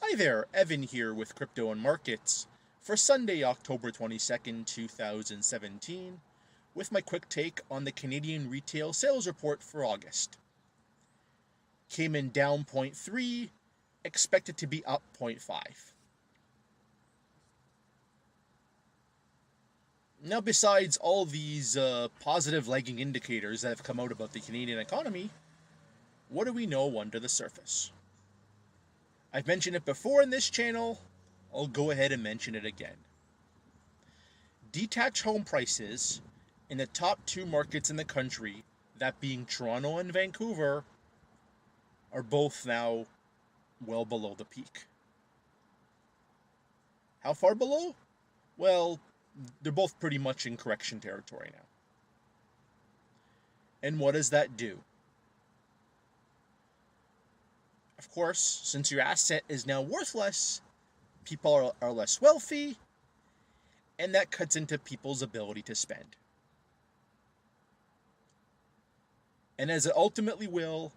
Hi there, Evan here with Crypto and Markets for Sunday, October 22nd, 2017, with my quick take on the Canadian retail sales report for August. Came in down 0.3, expected to be up 0.5. Now, besides all these positive lagging indicators that have come out about the Canadian economy, what do we know under the surface? I've mentioned it before in this channel, I'll go ahead and mention it again. Detached home prices in the top two markets in the country, that being Toronto and Vancouver, are both now well below the peak. How far below? Well, they're both pretty much in correction territory now. And what does that do? Of course, since your asset is now worth less, people are less wealthy, and that cuts into people's ability to spend. And as it ultimately will,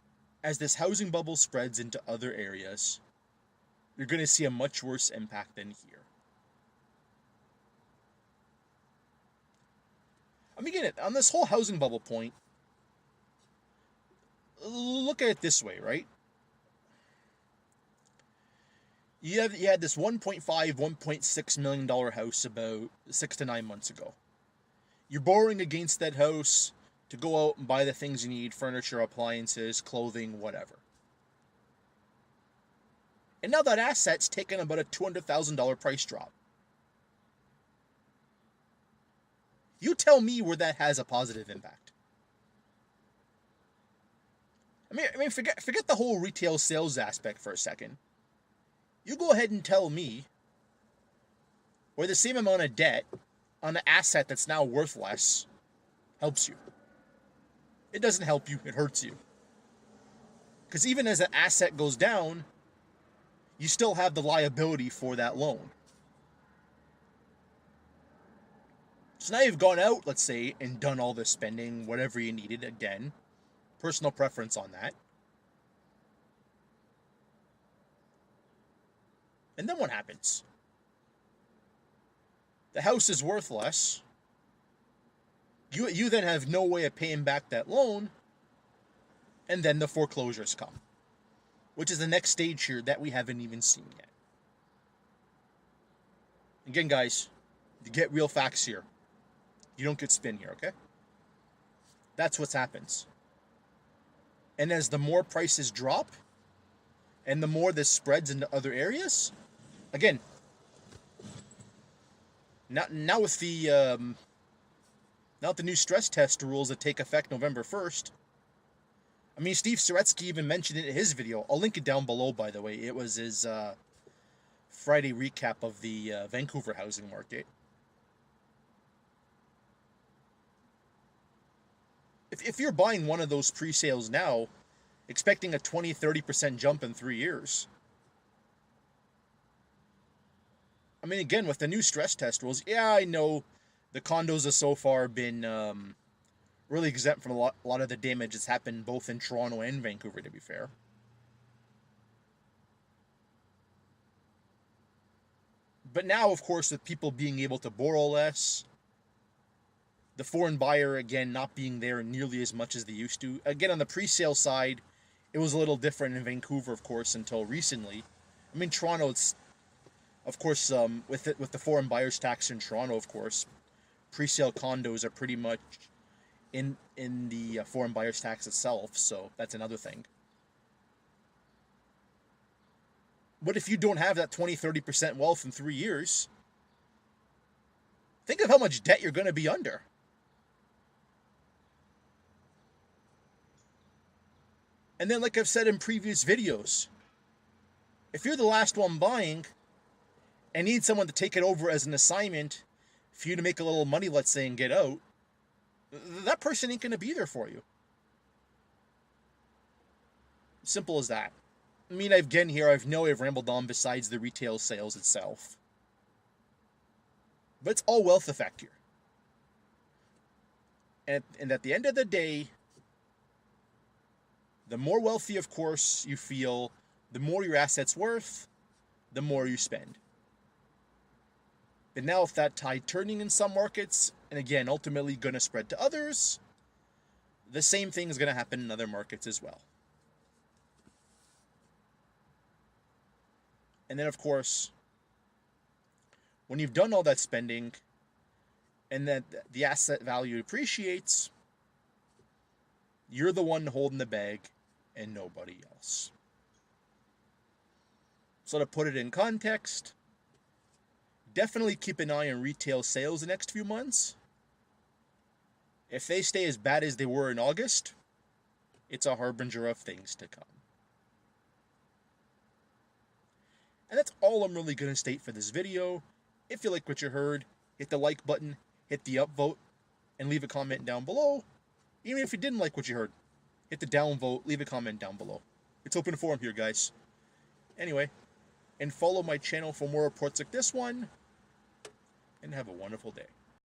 as this housing bubble spreads into other areas, you're going to see a much worse impact than here. I mean, again, on this whole housing bubble point, look at it this way, right? You had this $1.5, $1.6 million house about 6 to 9 months ago. You're borrowing against that house to go out and buy the things you need, furniture, appliances, clothing, whatever. And now that asset's taken about a $200,000 price drop. You tell me where that has a positive impact. I mean, forget the whole retail sales aspect for a second. You go ahead and tell me where the same amount of debt on an asset that's now worth less helps you. It doesn't help you, it hurts you. Because even as an asset goes down, you still have the liability for that loan. So now you've gone out, let's say, and done all this spending, whatever you needed, again, personal preference on that. And then what happens? The house is worth less. You then have no way of paying back that loan. And then the foreclosures come, which is the next stage here that we haven't even seen yet. Again, guys, you get real facts here. You don't get spin here, okay? That's what happens. And as the more prices drop, and the more this spreads into other areas, again, now with the new stress test rules that take effect November 1st. I mean, Steve Saretsky even mentioned it in his video. I'll link it down below, by the way. It was his Friday recap of the Vancouver housing market. If you're buying one of those pre-sales now, expecting a 20-30% jump in 3 years, I mean, again, with the new stress test rules, yeah, I know the condos have so far been really exempt from a lot of the damage that's happened both in Toronto and Vancouver, to be fair. But now, of course, with people being able to borrow less, the foreign buyer, again, not being there nearly as much as they used to. Again, on the pre-sale side, it was a little different in Vancouver, of course, until recently. I mean, Toronto, it's, of course, with the foreign buyer's tax in Toronto, of course, pre-sale condos are pretty much in the foreign buyer's tax itself, so that's another thing. But if you don't have that 20-30% wealth in 3 years, think of how much debt you're going to be under. And then, like I've said in previous videos, if you're the last one buying and need someone to take it over as an assignment for you to make a little money, let's say, and get out, that person ain't going to be there for you. Simple as that. I mean, I've rambled on besides the retail sales itself. But it's all wealth effect here. And at the end of the day, the more wealthy, of course, you feel, the more your asset's worth, the more you spend. But now if that tide turning in some markets, and again, ultimately going to spread to others, the same thing is going to happen in other markets as well. And then, of course, when you've done all that spending and then the asset value appreciates, you're the one holding the bag and nobody else. So to put it in context, definitely keep an eye on retail sales the next few months. If they stay as bad as they were in August, it's a harbinger of things to come. And that's all I'm really going to state for this video. If you like what you heard, hit the like button, hit the upvote, and leave a comment down below. Even if you didn't like what you heard, hit the downvote, leave a comment down below. It's open forum here, guys. Anyway, and follow my channel for more reports like this one, and have a wonderful day.